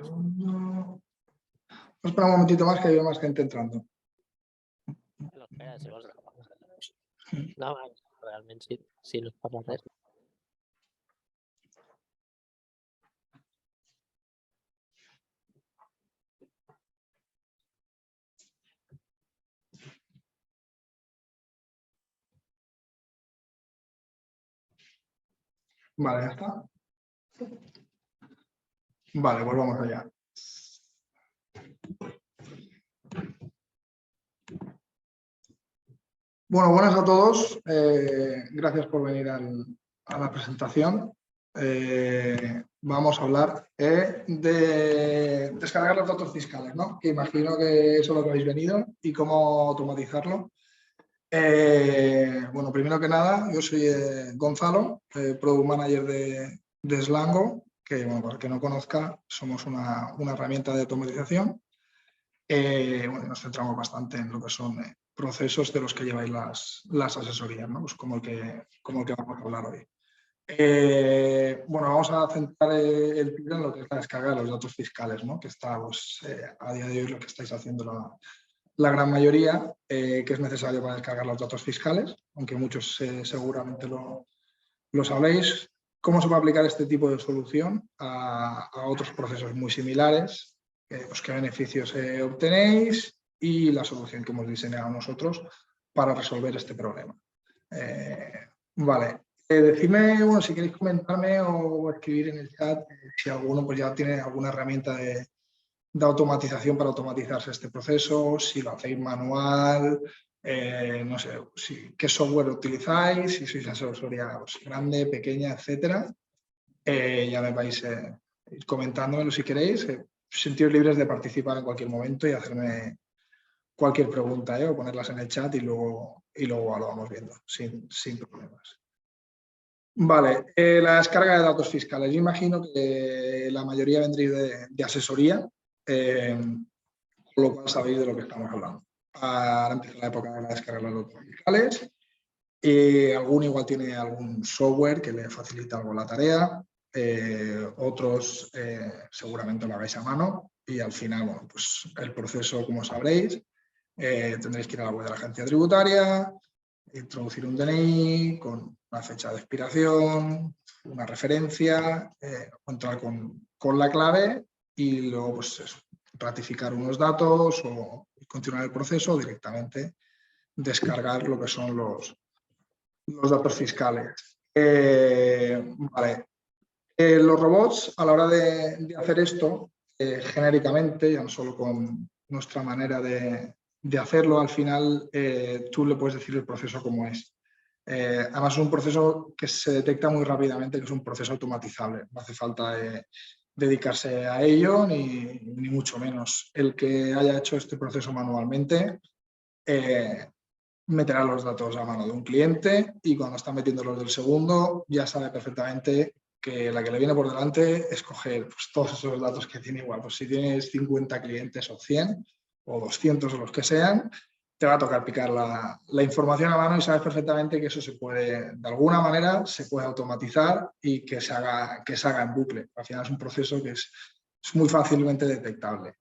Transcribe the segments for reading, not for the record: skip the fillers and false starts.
Vamos a esperar un momentito más, que hay más gente entrando. No, espera, si vols no, realment si no es per la res. Vale, ya está. Vale, pues vamos allá. Bueno, buenas a todos. Gracias por venir a la presentación. Vamos a hablar de descargar los datos fiscales, ¿no? Que imagino que eso es lo que habéis venido y cómo automatizarlo. Bueno, primero que nada, yo soy Gonzalo, Product Manager de Slango, que, bueno, para el que no conozca, somos una herramienta de automatización. Bueno, nos centramos bastante en lo que son procesos de los que lleváis las asesorías, ¿no? Pues como el que vamos a hablar hoy. Bueno, vamos a centrar el tiro en lo que es la descarga de los datos fiscales, ¿no? Que está, pues, a día de hoy lo que estáis haciendo la gran mayoría, que es necesario para descargar los datos fiscales, aunque muchos seguramente lo sabéis. ¿Cómo se va a aplicar este tipo de solución a otros procesos muy similares? Pues qué beneficios obtenéis y la solución que hemos diseñado nosotros para resolver este problema. Vale. Decidme, bueno, si queréis comentarme o escribir en el chat si alguno pues ya tiene alguna herramienta de automatización para automatizarse este proceso, si lo hacéis manual, no sé, qué software utilizáis, si sois asesoría pues, grande, pequeña, etcétera. Ya me vais ir comentándomelo si queréis. Sentiros libres de participar en cualquier momento y hacerme cualquier pregunta o ponerlas en el chat y luego lo vamos viendo sin problemas. Vale, la descarga de datos fiscales. Yo imagino que la mayoría vendréis de asesoría, con lo cual sabéis de lo que estamos hablando. Ahora empieza la época de la descarga de los datos fiscales. Alguno igual tiene algún software que le facilita algo la tarea. Otros seguramente lo hagáis a mano y al final, bueno, pues el proceso, como sabréis, tendréis que ir a la web de la agencia tributaria, introducir un DNI con una fecha de expiración, una referencia, entrar con la clave y luego pues eso, ratificar unos datos o continuar el proceso o directamente descargar lo que son los datos fiscales. Vale. Los robots, a la hora de hacer esto, genéricamente, ya no solo con nuestra manera de hacerlo, al final tú le puedes decir el proceso como es. Además es un proceso que se detecta muy rápidamente, que es un proceso automatizable. No hace falta dedicarse a ello, ni mucho menos. El que haya hecho este proceso manualmente meterá los datos a mano de un cliente y cuando está metiendo los del segundo ya sabe perfectamente que la que le viene por delante es coger pues, todos esos datos que tiene igual. Pues si tienes 50 clientes o 100 o 200 o los que sean, te va a tocar picar la información a mano y sabes perfectamente que eso se puede, de alguna manera, se puede automatizar y que se haga en bucle. Al final es un proceso que es muy fácilmente detectable.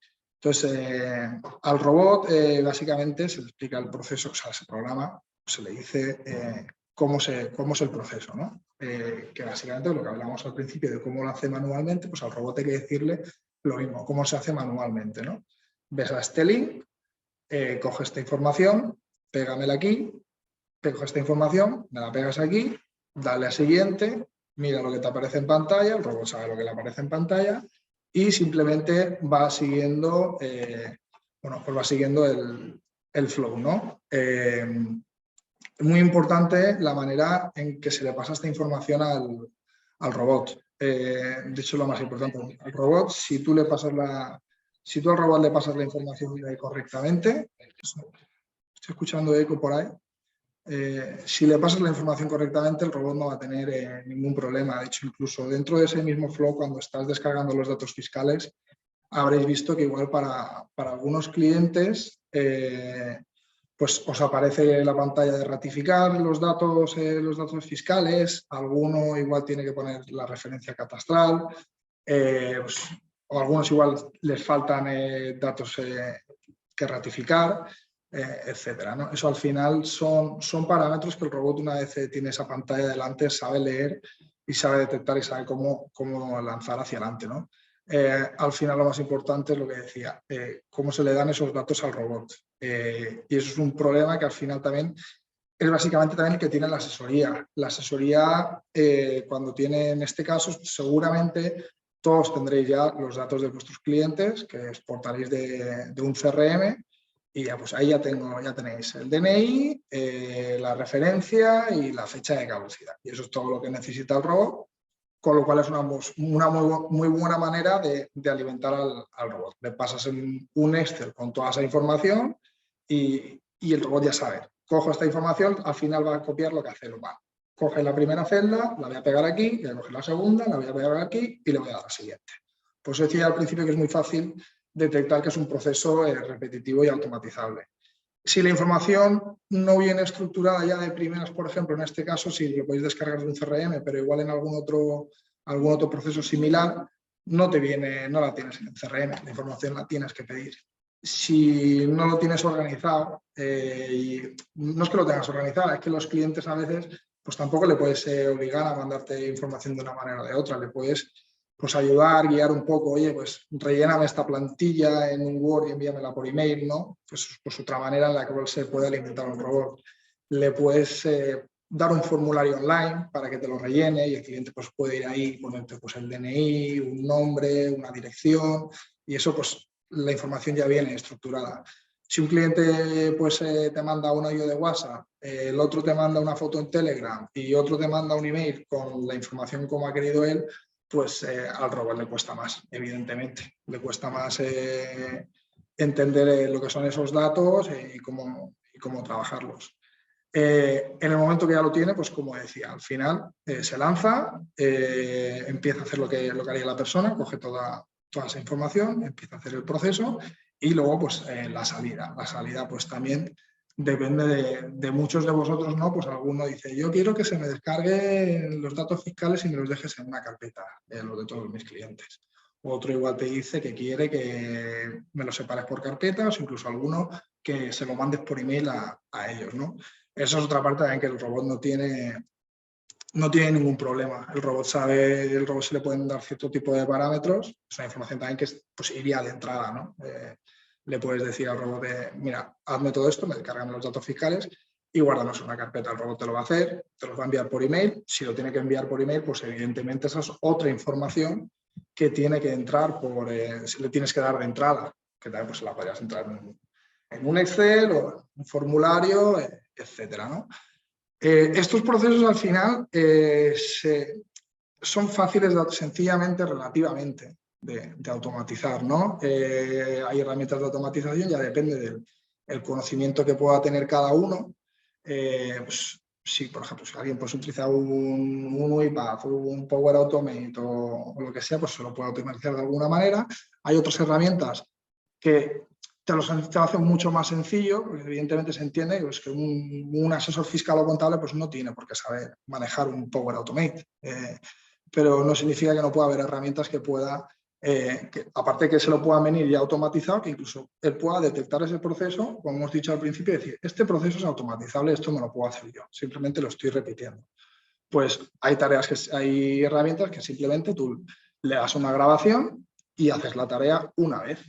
Entonces, al robot básicamente se le explica el proceso, o sea, se programa, se le dice cómo es el proceso, ¿no? Que básicamente lo que hablamos al principio de cómo lo hace manualmente, pues al robot hay que decirle lo mismo, cómo se hace manualmente, ¿no? Ves a este link, coge esta información, pégamela aquí, coge esta información, me la pegas aquí, dale a siguiente, mira lo que te aparece en pantalla, el robot sabe lo que le aparece en pantalla y simplemente va siguiendo, bueno, pues va siguiendo el flow, ¿no? Muy importante la manera en que se le pasa esta información al robot. De hecho, lo más importante, al robot, si tú al robot le pasas la información correctamente, estoy escuchando eco por ahí, si le pasas la información correctamente, el robot no va a tener ningún problema. De hecho, incluso dentro de ese mismo flow, cuando estás descargando los datos fiscales, habréis visto que igual para algunos clientes pues os aparece la pantalla de ratificar los datos fiscales, alguno igual tiene que poner la referencia catastral, pues o algunos igual les faltan datos que ratificar, etcétera, ¿no? Eso al final son parámetros que el robot, una vez tiene esa pantalla delante, sabe leer y sabe detectar y sabe cómo lanzar hacia adelante, ¿no? Al final lo más importante es lo que decía, cómo se le dan esos datos al robot. Y eso es un problema que al final también es básicamente también el que tiene la asesoría. La asesoría, cuando tiene, en este caso, seguramente todos tendréis ya los datos de vuestros clientes que exportaréis de un CRM y ya, pues ahí ya tenéis el DNI, la referencia y la fecha de caducidad. Y eso es todo lo que necesita el robot, con lo cual es una muy buena manera de alimentar al robot. Le pasas en un Excel con toda esa información y el robot ya sabe. Cojo esta información, al final va a copiar lo que hace el humano. Coge la primera celda, la voy a pegar aquí, voy a coger la segunda, la voy a pegar aquí y le voy a dar la siguiente. Pues decía al principio que es muy fácil detectar que es un proceso repetitivo y automatizable. Si la información no viene estructurada ya de primeras, por ejemplo, en este caso, si lo podéis descargar de un CRM, pero igual en algún otro proceso similar, no la tienes en el CRM, la información la tienes que pedir. Si no lo tienes organizado, y no es que lo tengas organizado, es que los clientes a veces pues tampoco le puedes obligar a mandarte información de una manera o de otra, le puedes pues ayudar, guiar un poco, oye, pues relléname esta plantilla en un Word y envíamela por email, ¿no? Pues otra manera en la que se puede alimentar un robot. Le puedes dar un formulario online para que te lo rellene y el cliente pues puede ir ahí y ponerte pues el DNI, un nombre, una dirección y eso pues la información ya viene estructurada. Si un cliente pues te manda un audio de WhatsApp, el otro te manda una foto en Telegram y otro te manda un email con la información como ha querido él, pues al robot le cuesta más, evidentemente. Le cuesta más entender lo que son esos datos y cómo trabajarlos. En el momento que ya lo tiene, pues como decía, al final se lanza, empieza a hacer lo que haría la persona, coge toda esa información, empieza a hacer el proceso y luego pues la salida. La salida pues también depende de muchos de vosotros, ¿no? Pues alguno dice, yo quiero que se me descarguen los datos fiscales y me los dejes en una carpeta, los de todos mis clientes. Otro igual te dice que quiere que me los separes por carpetas o incluso alguno que se lo mandes por email a ellos, ¿no? Eso es otra parte también que el robot no tiene ningún problema. El robot se le pueden dar cierto tipo de parámetros, es una información también que pues, iría de entrada, ¿no? Le puedes decir al robot, mira, hazme todo esto, me descargan los datos fiscales y guárdanos en una carpeta. El robot te lo va a hacer, te los va a enviar por email. Si lo tiene que enviar por email, pues evidentemente esa es otra información que tiene que entrar si le tienes que dar de entrada, que también pues, la podrías entrar en un Excel o un formulario, etcétera, ¿no? Estos procesos al final son fáciles sencillamente, relativamente, de automatizar, ¿no? Hay herramientas de automatización, ya depende del conocimiento que pueda tener cada uno. Pues, si, por ejemplo, si alguien pues, utiliza un UiPath, un Power Automate o lo que sea, pues se lo puede automatizar de alguna manera. Hay otras herramientas que te lo hacen mucho más sencillo, porque evidentemente se entiende pues, que un asesor fiscal o contable pues, no tiene por qué saber manejar un Power Automate, pero no significa que no pueda haber herramientas que pueda, aparte de que se lo puedan venir ya automatizado, que incluso él pueda detectar ese proceso, como hemos dicho al principio, y decir, este proceso es automatizable, esto me lo puedo hacer yo, simplemente lo estoy repitiendo. Pues hay herramientas que simplemente tú le das una grabación y haces la tarea una vez.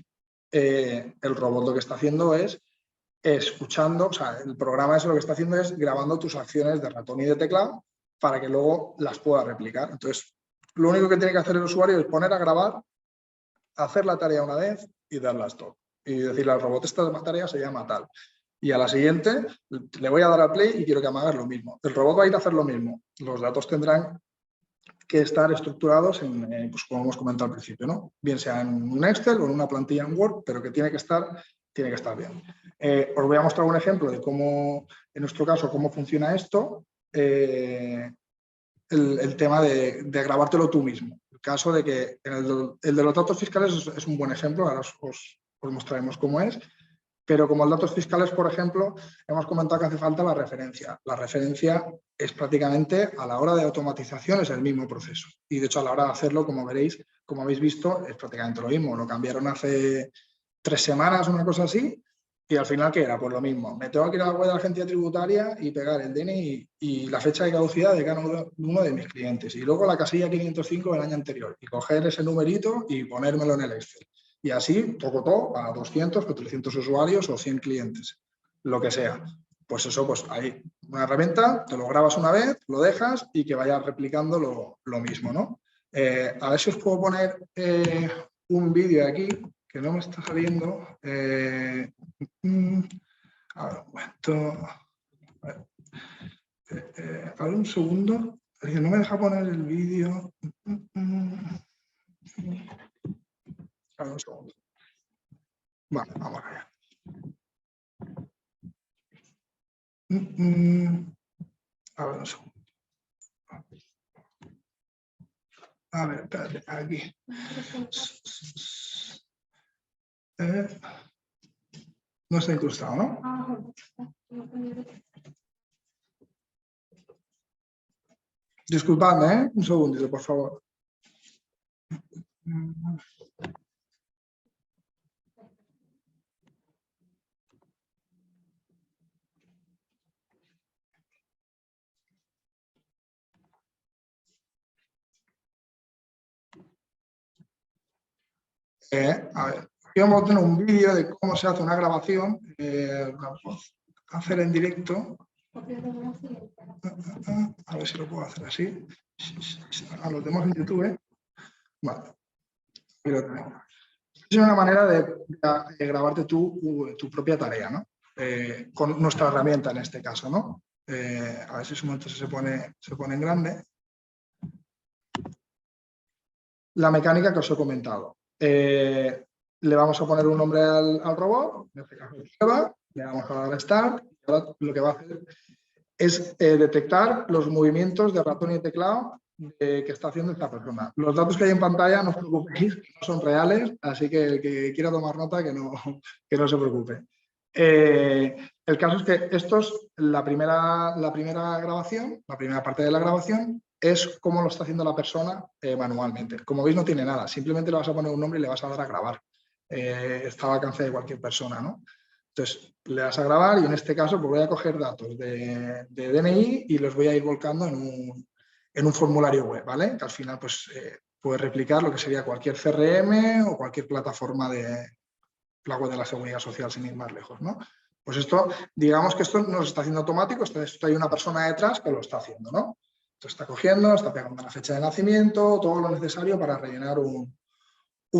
El robot lo que está haciendo es escuchando, o sea, el programa eso lo que está haciendo es grabando tus acciones de ratón y de teclado para que luego las pueda replicar. Entonces, lo único que tiene que hacer el usuario es poner a grabar, hacer la tarea una vez y darla a stop. Y decirle al robot, esta tarea se llama tal. Y a la siguiente le voy a dar a play y quiero que me hagas lo mismo. El robot va a ir a hacer lo mismo. Los datos tendrán que estar estructurados pues como hemos comentado al principio, ¿no? Bien sea en un Excel o en una plantilla en Word, pero que tiene que estar bien. Os voy a mostrar un ejemplo de cómo, en nuestro caso, cómo funciona esto. El tema de grabártelo tú mismo. El caso de que el de los datos fiscales es un buen ejemplo, ahora os mostraremos cómo es, Pero como datos fiscales, por ejemplo, hemos comentado que hace falta la referencia. La referencia es prácticamente a la hora de automatización es el mismo proceso. Y de hecho a la hora de hacerlo, como veréis, como habéis visto, es prácticamente lo mismo. Lo cambiaron hace 3 semanas, una cosa así, y al final, ¿qué era? Pues lo mismo. Me tengo que ir a la web de la agencia tributaria y pegar el DNI y la fecha de caducidad de cada uno de mis clientes. Y luego la casilla 505 del año anterior. Y coger ese numerito y ponérmelo en el Excel. Y así, todo, a 200 o 300 usuarios o 100 clientes, lo que sea. Pues eso, pues hay una herramienta, te lo grabas una vez, lo dejas y que vaya replicando lo mismo, ¿no? A ver si os puedo poner un vídeo aquí, que no me está saliendo. A ver, un momento. A ver, un segundo. No me deja poner el vídeo. A ver, un segundo. Vale, vamos allá. A ver, un segundo. A ver, espérate, aquí. No está incrustado, ¿no? Disculpadme, ¿eh? Un segundito, por favor. A ver, aquí vamos a tener un vídeo de cómo se hace una grabación. Hacer en directo. A ver si lo puedo hacer así. Lo tenemos en YouTube. Vale. Aquí lo tenemos. Es una manera de grabarte tu propia tarea, ¿no? Con nuestra herramienta en este caso, ¿no? A ver si su momento se pone en grande. La mecánica que os he comentado. Le vamos a poner un nombre al robot, en este caso prueba, le vamos a dar Start, y ahora lo que va a hacer es detectar los movimientos de ratón y teclado que está haciendo esta persona. Los datos que hay en pantalla, no os preocupéis, no son reales, así que el que quiera tomar nota que no se preocupe. El caso es que esto es la primera grabación, la primera parte de la grabación es cómo lo está haciendo la persona manualmente. Como veis no tiene nada, simplemente le vas a poner un nombre y le vas a dar a grabar. Está al alcance de cualquier persona, ¿no? Entonces le das a grabar y en este caso pues voy a coger datos de DNI y los voy a ir volcando en un formulario web, ¿vale? Que al final pues puedes replicar lo que sería cualquier CRM o cualquier plataforma de la web de la Seguridad Social sin ir más lejos, ¿no? Pues esto, digamos que esto no se está haciendo automático, esto hay una persona detrás que lo está haciendo, ¿no? Esto está cogiendo, está pegando la fecha de nacimiento, todo lo necesario para rellenar un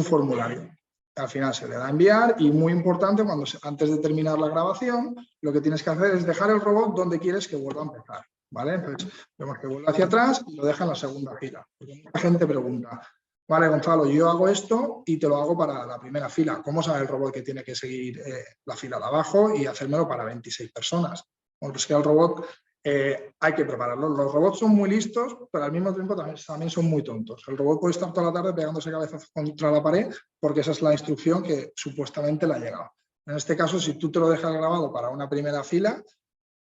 formulario. Al final se le da a enviar y muy importante, antes de terminar la grabación, lo que tienes que hacer es dejar el robot donde quieres que vuelva a empezar, ¿vale? Entonces, vemos que vuelve hacia atrás y lo deja en la segunda fila. Porque mucha gente pregunta, vale, Gonzalo, yo hago esto y te lo hago para la primera fila. ¿Cómo sabe el robot que tiene que seguir la fila de abajo y hacérmelo para 26 personas? Bueno, pues que el robot hay que prepararlo. Los robots son muy listos, pero al mismo tiempo también son muy tontos. El robot puede estar toda la tarde pegándose cabezazos contra la pared porque esa es la instrucción que supuestamente le ha llegado. En este caso, si tú te lo dejas grabado para una primera fila,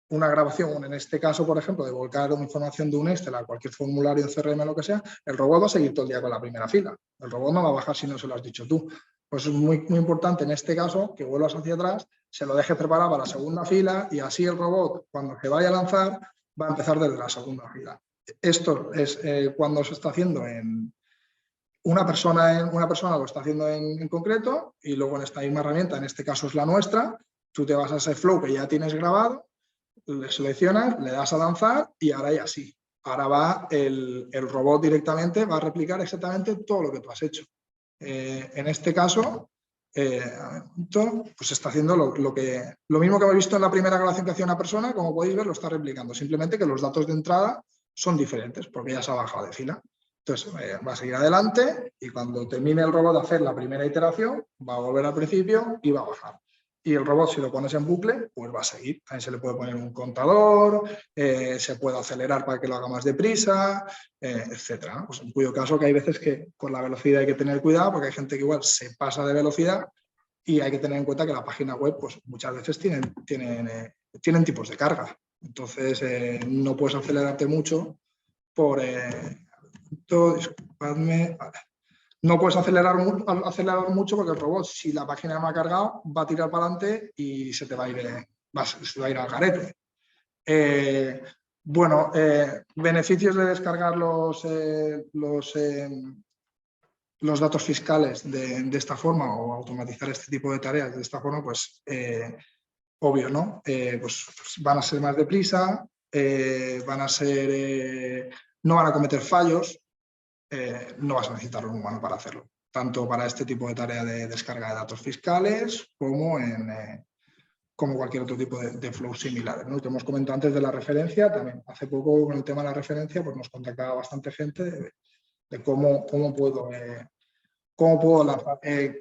una grabación, en este caso, por ejemplo, de volcar información de un Excel a cualquier formulario, CRM, lo que sea, el robot va a seguir todo el día con la primera fila. El robot no va a bajar si no se lo has dicho tú. Pues es muy, muy importante en este caso que vuelvas hacia atrás, se lo dejes preparado para la segunda fila y así el robot, cuando se vaya a lanzar, va a empezar desde la segunda fila. Esto es cuando se está haciendo en una persona lo está haciendo en concreto y luego en esta misma herramienta, en este caso es la nuestra, tú te vas a ese flow que ya tienes grabado, le seleccionas, le das a lanzar y ahora ya sí. Ahora va el robot directamente, va a replicar exactamente todo lo que tú has hecho. En este caso, pues está haciendo lo mismo que hemos visto en la primera grabación que hacía una persona, como podéis ver, lo está replicando. Simplemente que los datos de entrada son diferentes porque ya se ha bajado de fila. Entonces va a seguir adelante y cuando termine el robot de hacer la primera iteración, va a volver al principio y va a bajar. Y el robot, si lo pones en bucle, pues va a seguir. También se le puede poner un contador, se puede acelerar para que lo haga más deprisa, etcétera. Pues en cuyo caso que hay veces que con la velocidad hay que tener cuidado porque hay gente que igual se pasa de velocidad y hay que tener en cuenta que la página web pues, muchas veces tienen tipos de carga. Entonces, no puedes acelerarte mucho por... disculpadme, vale. No puedes acelerar mucho porque el robot, si la página no ha cargado, va a tirar para adelante y se te va a ir al garete. Bueno, beneficios de descargar los datos fiscales de esta forma o automatizar este tipo de tareas de esta forma, pues obvio, ¿no? Pues van a ser más deprisa, no van a cometer fallos, no vas a necesitar un humano para hacerlo, tanto para este tipo de tarea de descarga de datos fiscales como cualquier otro tipo de flow similares, ¿no? Lo que hemos comentado antes de la referencia, también hace poco con el tema de la referencia, pues nos contactaba bastante gente de cómo puedo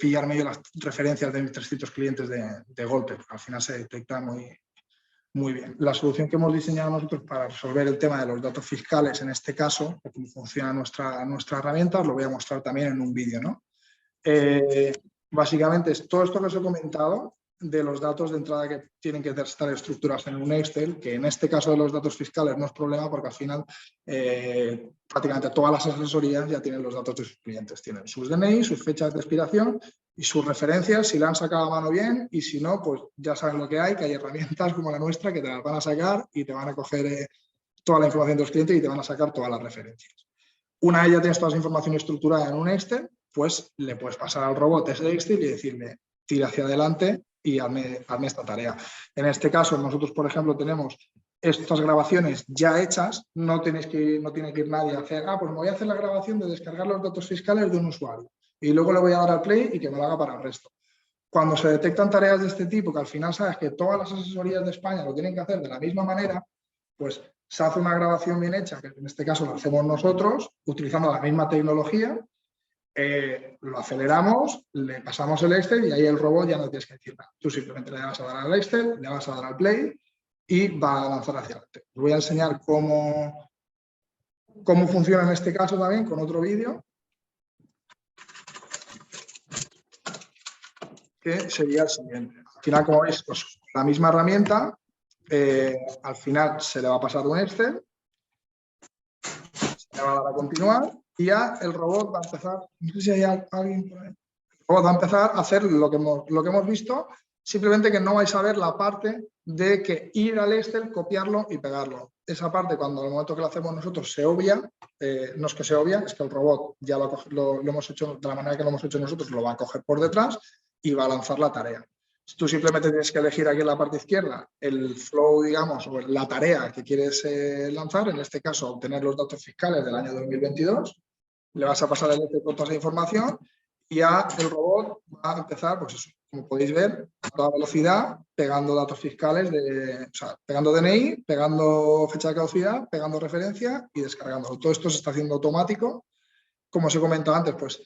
pillarme yo las referencias de mis 300 clientes de golpe, porque al final se detecta muy bien. La solución que hemos diseñado nosotros para resolver el tema de los datos fiscales, en este caso, o cómo funciona nuestra herramienta, os lo voy a mostrar también en un vídeo, ¿no? Básicamente es todo esto que os he comentado de los datos de entrada que tienen que estar estructurados en un Excel, que en este caso de los datos fiscales no es problema porque al final prácticamente todas las asesorías ya tienen los datos de sus clientes, tienen sus DNI, sus fechas de expiración y sus referencias, si la han sacado a mano bien, y si no, pues ya saben lo que hay herramientas como la nuestra que te las van a sacar y te van a coger toda la información de los clientes y te van a sacar todas las referencias. Una vez ya tienes toda esa información estructurada en un Excel, pues le puedes pasar al robot ese Excel y decirle, tira hacia adelante y hazme esta tarea. En este caso, nosotros, por ejemplo, tenemos estas grabaciones ya hechas, no tiene que ir nadie a hacer, pues me voy a hacer la grabación de descargar los datos fiscales de un usuario y luego le voy a dar al play y que me lo haga para el resto. Cuando se detectan tareas de este tipo, que al final sabes que todas las asesorías de España lo tienen que hacer de la misma manera, pues se hace una grabación bien hecha, que en este caso lo hacemos nosotros, utilizando la misma tecnología, lo aceleramos, le pasamos el Excel y ahí el robot ya no tienes que decir nada. Tú simplemente le vas a dar al Excel, le vas a dar al play y va a lanzar hacia adelante. Os voy a enseñar cómo funciona en este caso también con otro vídeo, que sería el siguiente. Al final, como veis, pues, la misma herramienta, al final se le va a pasar un Excel, se le va a dar a continuar y ya el robot va a empezar, no sé si hay alguien por ahí, el robot va a empezar a hacer lo que hemos visto, simplemente que no vais a ver la parte de que ir al Excel, copiarlo y pegarlo. Esa parte, cuando al momento que lo hacemos nosotros se obvia, no es que se obvia, es que el robot ya lo hemos hecho de la manera que lo hemos hecho nosotros, lo va a coger por detrás y va a lanzar la tarea. Tú simplemente tienes que elegir aquí en la parte izquierda el flow, digamos, o la tarea que quieres lanzar, en este caso obtener los datos fiscales del año 2022, le vas a pasar el Excel con toda esa información y ya el robot va a empezar, pues eso, como podéis ver, a toda velocidad, pegando datos fiscales, pegando DNI, pegando fecha de caducidad, pegando referencia y descargándolo. Todo esto se está haciendo automático. Como os he comentado antes, pues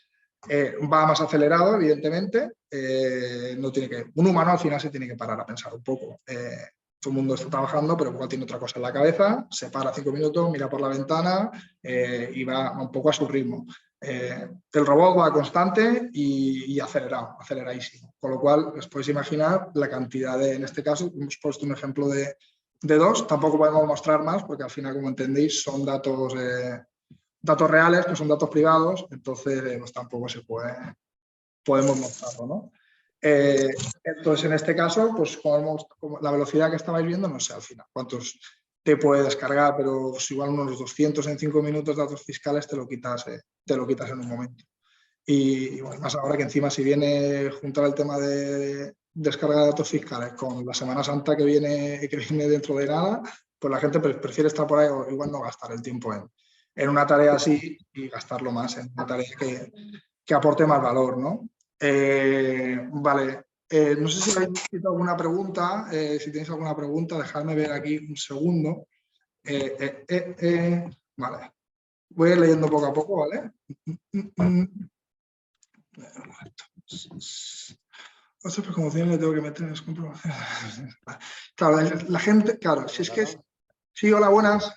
va más acelerado, evidentemente. Un humano al final se tiene que parar a pensar un poco. Todo el mundo está trabajando, pero igual tiene otra cosa en la cabeza, se para 5 minutos, mira por la ventana y va un poco a su ritmo. El robot va constante y aceleradísimo. Con lo cual, os podéis imaginar la cantidad en este caso, hemos puesto un ejemplo de 2, tampoco podemos mostrar más porque al final, como entendéis, son datos reales, que son datos privados, entonces pues, tampoco podemos mostrarlo, ¿no? Entonces, en este caso, pues como la velocidad que estabais viendo, no sé al final cuántos te puede descargar, pero pues, igual unos 200 en 5 minutos de datos fiscales te lo quitas en un momento. Y bueno, más ahora que encima si viene junto al tema de descarga de datos fiscales con la Semana Santa que viene dentro de nada, pues la gente prefiere estar por ahí o igual no gastar el tiempo en una tarea así y gastarlo más en una tarea que aporte más valor, ¿no? Vale, no sé si habéis alguna pregunta, si tenéis alguna pregunta, dejadme ver aquí un segundo. Vale, voy a ir leyendo poco a poco, ¿vale? Otras promociones le tengo que meter en las comprobaciones. Claro, la gente, claro, si es que... Sí, hola, buenas.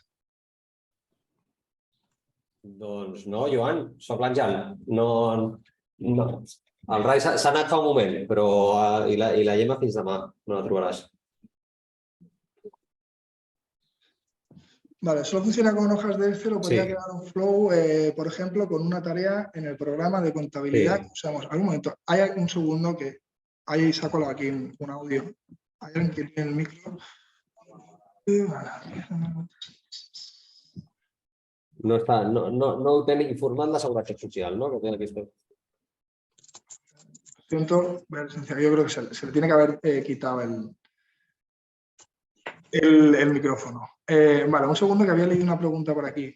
Doncs no, Joan, soc l'Àngel. No. El Rai s'ha anat fa un moment, però i la Gemma fins demà, no la trobaràs. Vale, solo funciona con hojas de Excel o podría Sí. crear un flow, por ejemplo, con una tarea en el programa de contabilidad Sí. que usamos. Algún momento, hay un segundo que ahí saco aquí un audio. Hay alguien que tiene el micro. No ho tenen informat la Seguretat Social, no? Que té aquesta... Siento, yo creo que se le tiene que haber quitado el micrófono. Vale, un segundo que había leído una pregunta por aquí.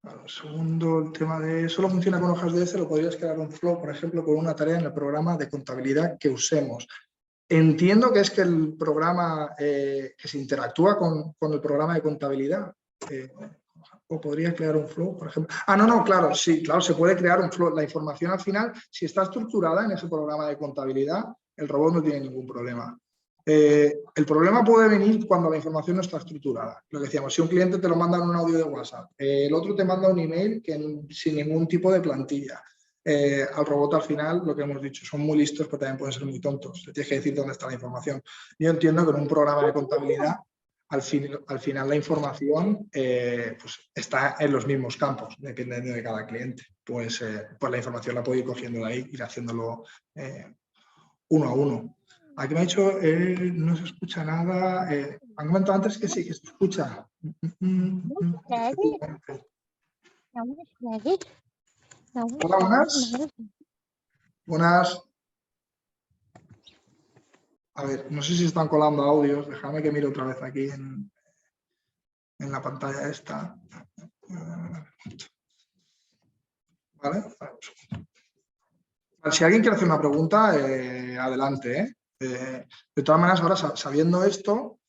Vale, un segundo, el tema de solo funciona con hojas de Excel o podrías crear un flow, por ejemplo, con una tarea en el programa de contabilidad que usemos. Entiendo que es que el programa que se interactúa con el programa de contabilidad. O podría crear un flow, por ejemplo. No, claro, sí, claro, se puede crear un flow. La información al final, si está estructurada en ese programa de contabilidad, el robot no tiene ningún problema. El problema puede venir cuando la información no está estructurada. Lo que decíamos, si un cliente te lo manda en un audio de WhatsApp, el otro te manda un email sin ningún tipo de plantilla. Al robot al final, lo que hemos dicho, son muy listos, pero también pueden ser muy tontos. Le tienes que decir dónde está la información. Yo entiendo que en un programa de contabilidad, al final la información pues está en los mismos campos, dependiendo de cada cliente. Pues la información la puedo ir cogiendo de ahí, ir haciéndolo uno a uno. Aquí me ha dicho, no se escucha nada. Han comentado antes que sí, que se escucha. Hola, buenas. Buenas. A ver, no sé si están colando audios. Déjame que mire otra vez aquí en la pantalla esta. Vale. Si alguien quiere hacer una pregunta, adelante. De todas maneras, ahora sabiendo esto,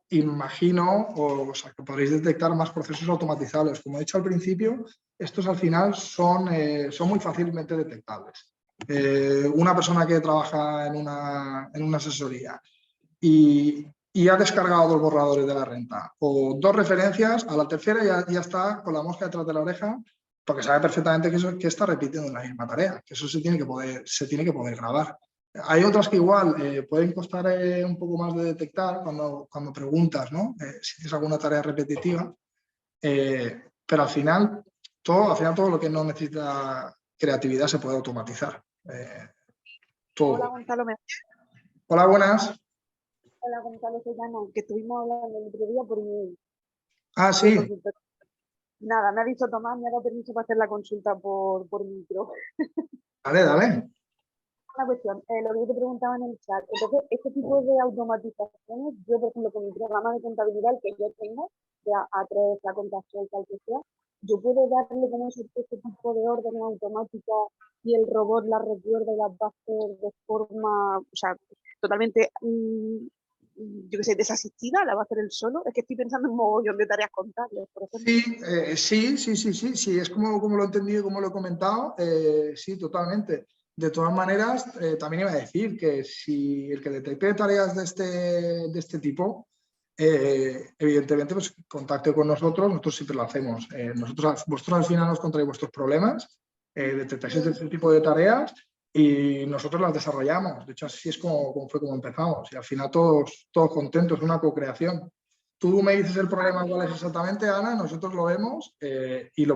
imagino que podréis detectar más procesos automatizables. Como he dicho al principio, estos al final son muy fácilmente detectables. Una persona que trabaja en una asesoría y ha descargado 2 borradores de la renta o 2 referencias, a la tercera ya está con la mosca detrás de la oreja porque sabe perfectamente que está repitiendo la misma tarea, que eso se tiene que poder grabar. Hay otras que igual pueden costar un poco más de detectar cuando preguntas, ¿no? Si tienes alguna tarea repetitiva, pero al final todo lo que no necesita creatividad se puede automatizar. Todo. Hola, Gonzalo. Hola, buenas. Hola, Gonzalo, soy Ana, que estuvimos hablando el otro día por email. Sí. Nada, me ha dicho Tomás, me ha dado permiso para hacer la consulta por micro. Dale. Una cuestión, lo que yo te preguntaba en el chat, entonces, este tipo de automatizaciones, yo, por ejemplo, con mi programa de contabilidad, que yo tengo, sea A3, la contacción, tal que sea, yo puedo darle como este tipo de órdenes automáticas y el robot las recuerda y las va a hacer de forma, o sea, totalmente, yo qué sé, desasistida, la va a hacer él solo. Es que estoy pensando en un mogollón de tareas contables, por ejemplo. Sí, es como lo he entendido y como lo he comentado, sí, totalmente. De todas maneras, también iba a decir que si el que detecte tareas de este tipo, evidentemente, pues contacte con nosotros siempre lo hacemos. Vosotros al final nos contáis vuestros problemas, detectáis este tipo de tareas y nosotros las desarrollamos. De hecho, así es como empezamos y al final todos contentos, una co-creación. Tú me dices el problema cuál es exactamente, Ana, nosotros lo vemos y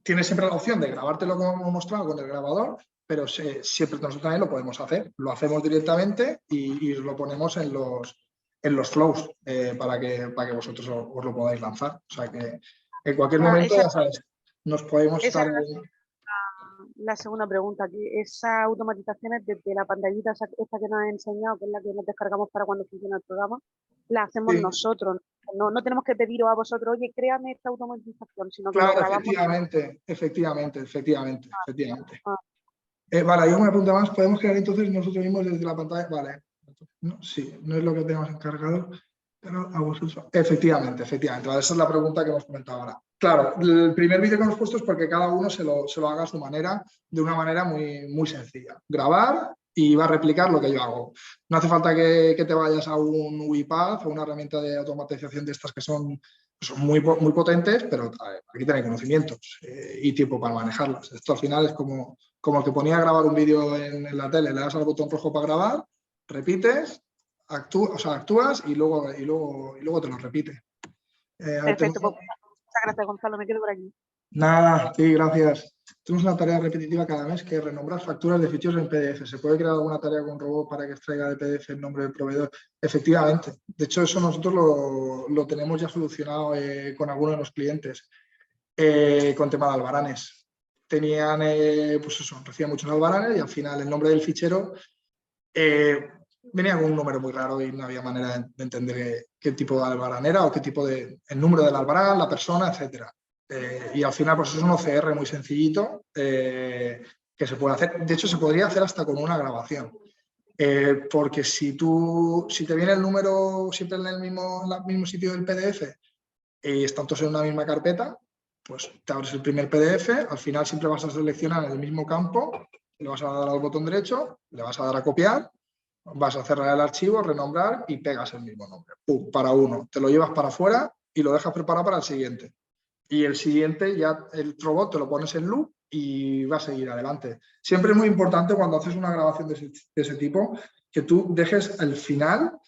tienes siempre la opción de grabártelo como hemos mostrado con el grabador, pero siempre nosotros también lo podemos hacer. Lo hacemos directamente y lo ponemos en los flows para que vosotros os lo podáis lanzar. O sea que en cualquier momento, ya sabes, nos podemos estar... La segunda pregunta, que esas automatizaciones desde la pantallita esta que nos has enseñado, que es la que nos descargamos para cuando funciona el programa, la hacemos nosotros. No tenemos que pediros a vosotros, oye, créame esta automatización, sino que lo grabamos. Efectivamente. Vale, hay una pregunta más. ¿Podemos crear entonces nosotros mismos desde la pantalla? Vale. No, sí, no es lo que tenemos encargado, pero a vosotros. Efectivamente. Vale, esa es la pregunta que hemos comentado ahora. Claro, el primer vídeo que hemos puesto es porque cada uno se lo haga a su manera, de una manera muy, muy sencilla. Grabar y va a replicar lo que yo hago. No hace falta que te vayas a un UiPath o una herramienta de automatización de estas que son son muy potentes, pero hay que tener conocimientos y tiempo para manejarlas. Esto al final es como el que ponía a grabar un vídeo en la tele, le das al botón rojo para grabar, repites, actúas y luego te lo repite. Perfecto, pues muchas gracias, Gonzalo, me quedo por aquí. Nada, sí, gracias. Tenemos una tarea repetitiva cada mes que es renombrar facturas de ficheros en PDF. ¿Se puede crear alguna tarea con un robot para que extraiga de PDF el nombre del proveedor? Efectivamente. De hecho, eso nosotros lo tenemos ya solucionado con algunos de los clientes, con tema de albaranes. Tenían, pues eso, recibían muchos albaranes y al final el nombre del fichero venía con un número muy raro y no había manera de entender qué tipo de albarán era o qué tipo el número del albarán, la persona, etcétera. Y al final pues es un OCR muy sencillito que se puede hacer. De hecho, se podría hacer hasta con una grabación. Porque si te viene el número siempre en el mismo sitio del PDF y están todos en una misma carpeta, pues te abres el primer PDF, al final siempre vas a seleccionar el mismo campo, le vas a dar al botón derecho, le vas a dar a copiar, vas a cerrar el archivo, renombrar y pegas el mismo nombre. ¡Pum! Para uno, te lo llevas para afuera y lo dejas preparado para el siguiente. Y el siguiente ya el robot te lo pones en loop y va a seguir adelante. Siempre es muy importante cuando haces una grabación de ese tipo que tú dejes el final,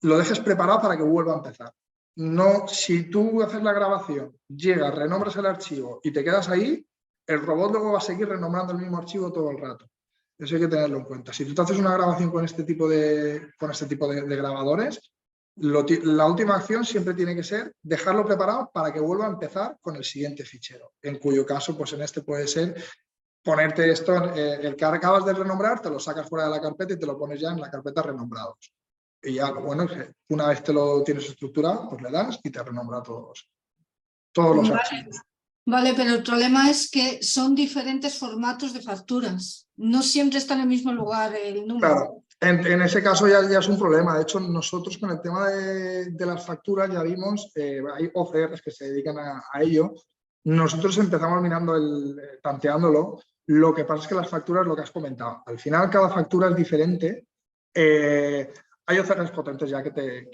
lo dejes preparado para que vuelva a empezar. No, si tú haces la grabación, llegas, renombras el archivo y te quedas ahí, el robot luego va a seguir renombrando el mismo archivo todo el rato. Eso hay que tenerlo en cuenta. Si tú te haces una grabación con este tipo de grabadores, la última acción siempre tiene que ser dejarlo preparado para que vuelva a empezar con el siguiente fichero, en cuyo caso, pues en este puede ser ponerte esto, el que acabas de renombrar, te lo sacas fuera de la carpeta y te lo pones ya en la carpeta renombrados. Y ya, bueno, una vez te lo tienes estructurado, pues le das y te renombra todos los archivos. Vale, pero el problema es que son diferentes formatos de facturas. No siempre está en el mismo lugar el número. Claro, en ese caso ya es un problema. De hecho, nosotros con el tema de las facturas ya vimos, hay OCRs que se dedican a ello. Nosotros empezamos mirando tanteándolo. Lo que pasa es que las facturas, lo que has comentado, al final cada factura es diferente. Hay OCRs potentes ya que te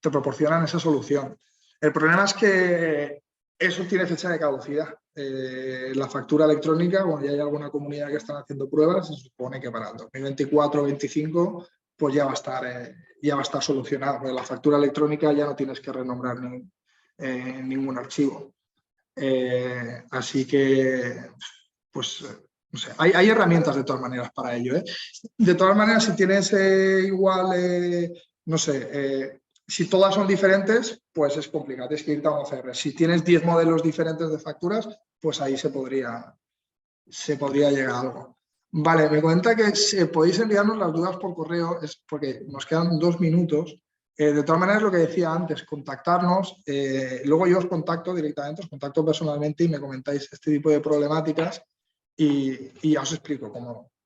proporcionan esa solución. El problema es que eso tiene fecha de caducidad. La factura electrónica, bueno, ya hay alguna comunidad que están haciendo pruebas, se supone que para el 2024 o 2025 pues ya va a estar solucionado, porque la factura electrónica ya no tienes que renombrar ningún archivo. Así que, pues, no sé, hay herramientas de todas maneras para ello. De todas maneras, si tienes igual, no sé, si todas son diferentes, pues es complicado, tienes que irte a un OCR. Si tienes 10 modelos diferentes de facturas, pues ahí se podría llegar a algo. Vale, me comenta que podéis enviarnos las dudas por correo, es porque nos quedan 2 minutos. De todas maneras, lo que decía antes, contactarnos, luego yo os contacto directamente, os contacto personalmente y me comentáis este tipo de problemáticas y ya os explico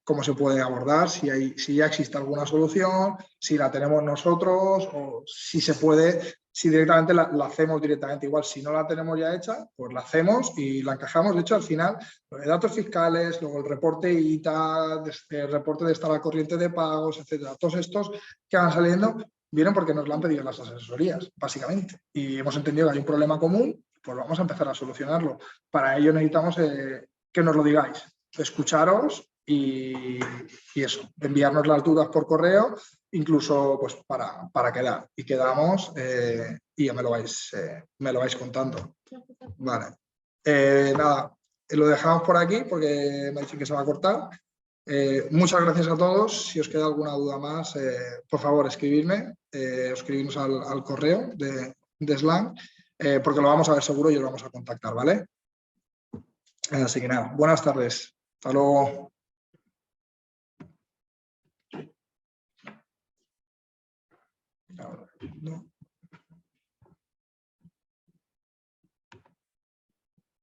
cómo se puede abordar, si ya existe alguna solución, si la tenemos nosotros o si se puede, si directamente la hacemos directamente. Igual, si no la tenemos ya hecha, pues la hacemos y la encajamos. De hecho, al final, los datos fiscales, luego el reporte ITA, el reporte de estar al corriente de pagos, etcétera, todos estos que van saliendo vienen porque nos lo han pedido las asesorías, básicamente. Y hemos entendido que hay un problema común, pues vamos a empezar a solucionarlo. Para ello necesitamos que nos lo digáis, escucharos y eso, enviarnos las dudas por correo, incluso pues para quedar. Y quedamos y ya me lo vais contando. Vale. Nada, lo dejamos por aquí porque me dicen que se va a cortar. Muchas gracias a todos. Si os queda alguna duda más, por favor, escribidme, escribidnos al correo de Slang, porque lo vamos a ver seguro y os vamos a contactar, ¿vale? Así que nada, buenas tardes. Hasta luego. No.